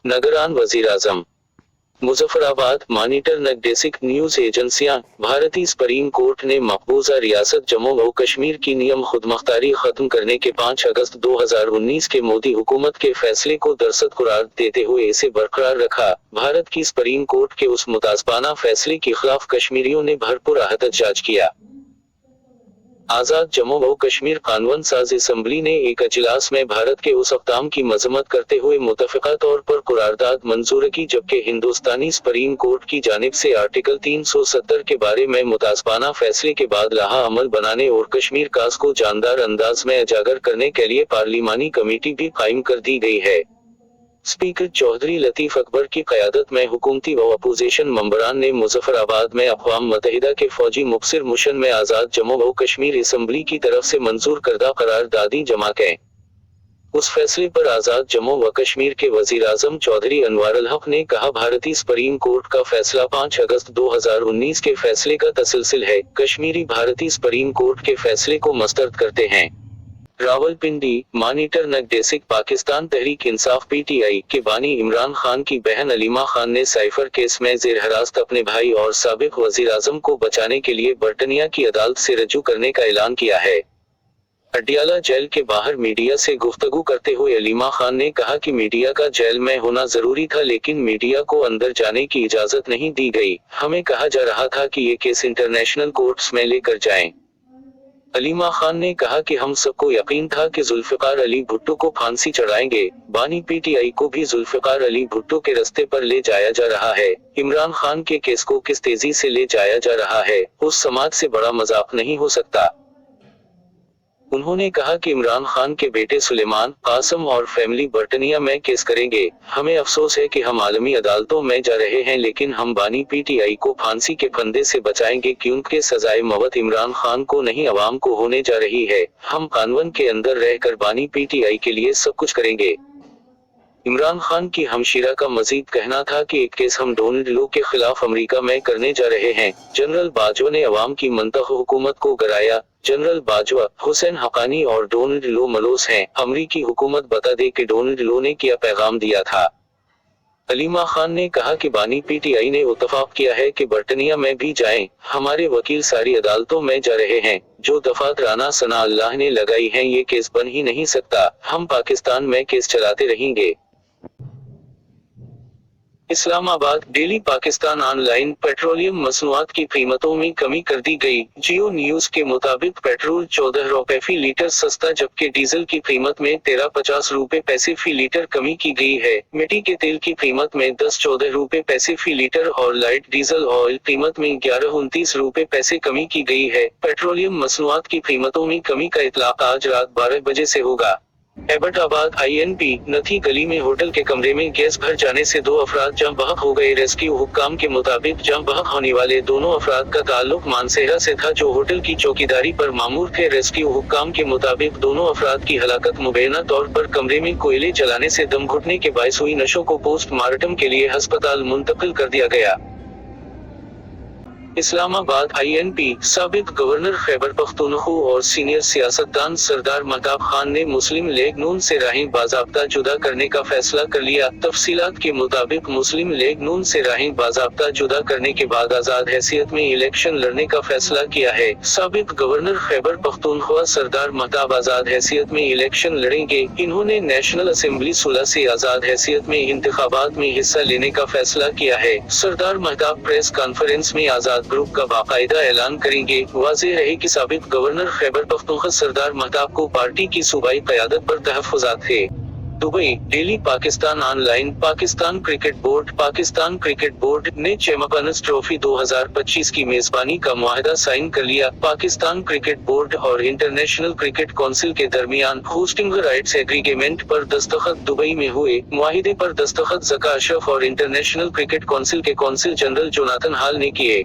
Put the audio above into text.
नगरान वजीर-आजम Muzaffarabad. Monitor नगडेसिक news एजेंसियां। भारतीय supreme court ने मकबूजा रियासत जम्मू व कश्मीर की नियम खुदमुख्तारी खत्म करने के 5 अगस्त 2019 के मोदी हुकूमत के फैसले को दरसत करार देते हुए इसे बरकरार रखा। भारत की सुप्रीम कोर्ट के उस मुतासबाना फैसले के खिलाफ कश्मीरियों ने भरपूर एहतजाज किया। आजाद जम्मू व कश्मीर कानून साज असम्बली ने एक अजलास में भारत के उस अक़दाम की मजम्मत करते हुए मुतफ़िक़ा तौर पर करारदाद मंजूर की, जबकि हिंदुस्तानी सुप्रीम कोर्ट की जानिब से आर्टिकल 370 के बारे में मुतासबाना फैसले के बाद लाहा अमल बनाने और कश्मीर कास को जानदार अंदाज में उजागर करने के लिए पार्लिमानी कमेटी भी कायम कर दी गई है। स्पीकर चौधरी लतीफ अकबर की क़यादत में हुकूमती व अपोजिशन मेंबरान ने मुजफ्फराबाद में अक़वाम मुत्तहिदा के फौजी मुबसिर मिशन में आज़ाद जम्मू व कश्मीर असम्बली की तरफ से मंजूर करदा करारदादी जमा की। उस फैसले पर आज़ाद जम्मू व कश्मीर के वज़ीर-आज़म चौधरी अनवारुल हक ने कहा, भारतीय सुप्रीम कोर्ट का फैसला 5 अगस्त 2019 के फैसले का तसलसल है। कश्मीरी भारतीय सुप्रीम कोर्ट के फैसले को मस्तरद करते हैं। रावलपिंडी। मॉनिटर नगडेसिक। पाकिस्तान तहरीक इंसाफ PTI के बानी इमरान खान की बहन अलीमा खान ने साइफर केस में जेर हिरासत अपने भाई और साबिक वज़ीर-आज़म को बचाने के लिए बर्तानिया की अदालत से रजू करने का ऐलान किया है। अडियाला जेल के बाहर मीडिया से गुफ्तगू करते हुए अलीमा खान ने कहा कि मीडिया का जेल में होना जरूरी था, लेकिन मीडिया को अंदर जाने की इजाजत नहीं दी गई। हमें कहा जा रहा था कि ये केस इंटरनेशनल कोर्ट्स में लेकर जाएं। अलीमा खान ने कहा कि हम सबको यकीन था कि जुल्फ़िकार अली भुट्टो को फांसी चढ़ाएंगे। बानी PTI को भी जुल्फ़िकार अली भुट्टो के रास्ते पर ले जाया जा रहा है। इमरान खान के केस को किस तेजी से ले जाया जा रहा है, उस समाज से बड़ा मजाक नहीं हो सकता। उन्होंने कहा कि इमरान खान के बेटे सुलेमान, कासम और फैमिली बर्तानिया में केस करेंगे। हमें अफसोस है कि हम आलमी अदालतों में जा रहे हैं, लेकिन हम बानी PTI को फांसी के फंदे से बचाएंगे, क्योंकि सजाए मौत इमरान खान को नहीं अवाम को होने जा रही है। हम कानून के अंदर रहकर बानी PTI के लिए सब कुछ करेंगे। इमरान खान की हमशीरा का मजीद कहना था कि एक केस हम डोनाल्ड लो के खिलाफ अमेरिका में करने जा रहे हैं। जनरल बाजवा ने अवाम की मंतख हुकूमत को गिराया। जनरल बाजवा, हुसैन हक्कानी और डोनाल्ड लो मलोस हैं। अमरीकी हुकूमत बता दे कि डोनाल्ड लो ने क्या पैगाम दिया था। अलीमा खान ने कहा कि बानी PTI ने इत्तफाक किया है कि बर्तानिया में भी जाएं। हमारे वकील सारी अदालतों में जा रहे हैं। जो दफात राना सना अल्लाह ने लगाई हैं, ये केस बन ही नहीं सकता। हम पाकिस्तान में केस चलाते रहेंगे। Islamabad. Daily Pakistan online. Petroleum मसनूआत की कीमतों में कमी कर दी गई। जियो न्यूज के मुताबिक पेट्रोल 14 रुपए फी लीटर सस्ता, जबकि डीजल की कीमत में 13.50 रुपए पैसे फी लीटर कमी की गई है। मिट्टी के तेल की कीमत में 10-14 रुपए पैसे फी लीटर और लाइट डीजल ऑयल कीमत में 11-29 रुपए पैसे कमी की गई है। पेट्रोलियम मसनूआत की कीमतों में कमी का इतलाक आज रात 12 बजे से होगा। एबटाबाद INP नथी गली में होटल के कमरे में गैस भर जाने से 2 अफराद जम बहक हो गए। रेस्क्यू हुक्काम के मुताबिक जम बहक होने वाले दोनों अफराद का ताल्लुक मानसेरा से था, जो होटल की चौकीदारी पर मामूर थे। रेस्क्यू हुक्काम के मुताबिक दोनों अफराद की हलाकत मुबैना तौर पर कमरे में कोयले जलाने से दम घुटने के बायस हुई। नशों को पोस्टमार्टम के लिए अस्पताल मुंतकिल कर दिया गया। इस्लामाबाद INP साबिक गवर्नर खैबर पख्तूनख्वा और सीनियर सियासतदान सरदार महताब खान ने मुस्लिम लीग नून से राहें बाज़ाब्ता जुदा करने का फैसला कर लिया। तफसीलात के मुताबिक मुस्लिम लीग नून से राहें बाज़ाब्ता जुदा करने के बाद आज़ाद हैसियत में इलेक्शन लड़ने का फैसला किया है। साबिक गवर्नर खैबर पख्तूनख्वा सरदार महताब आज़ाद हैसियत में इलेक्शन लड़ेंगे। इन्होंने नेशनल असेंबली 16 से आज़ाद हैसियत में इंतखाबात में हिस्सा लेने का फैसला किया है। सरदार महताब प्रेस कॉन्फ्रेंस में आज़ाद ग्रुप का बाकायदा ऐलान करेंगे। वाज़ेह रहे कि साबिक गवर्नर खैबर पख्तूनख्वा सरदार महताब को पार्टी की सूबाई क़यादत पर तहफ़्फ़ुज़ात थे। Dubai. Daily Pakistan online. Pakistan cricket board ने चैंपियंस ट्रॉफी 2025 की मेजबानी का मुआहदा साइन कर लिया। पाकिस्तान क्रिकेट बोर्ड और इंटरनेशनल क्रिकेट काउंसिल के दरमियान होस्टिंग राइट्स एग्रीमेंट पर दस्तखत दुबई में हुए। मुआहिदे पर दस्तखत ज़का अशरफ और इंटरनेशनल क्रिकेट काउंसिल के काउंसिल जनरल जोनाथन हाल ने किए।